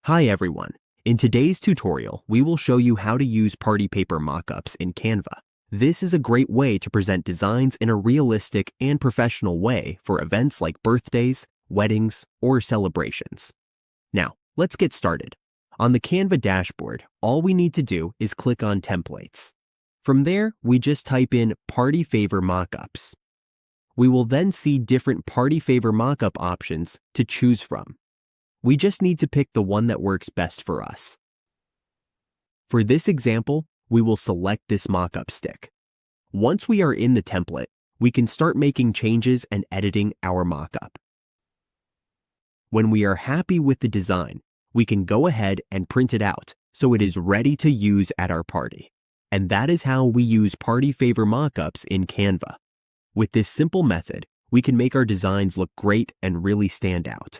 Hi everyone. In today's tutorial, we will show you how to use party paper mockups in Canva. This is a great way to present designs in a realistic and professional way for events like birthdays, weddings, or celebrations. Now, let's get started. On the Canva dashboard, all we need to do is click on Templates. From there, we just type in Party Favor Mockups. We will then see different Party Favor mockup options to choose from. We just need to pick the one that works best for us. For this example, we will select this mockup stick. Once we are in the template, we can start making changes and editing our mockup. When we are happy with the design, we can go ahead and print it out so it is ready to use at our party. And that is how we use Party Favor mockups in Canva. With this simple method, we can make our designs look great and really stand out.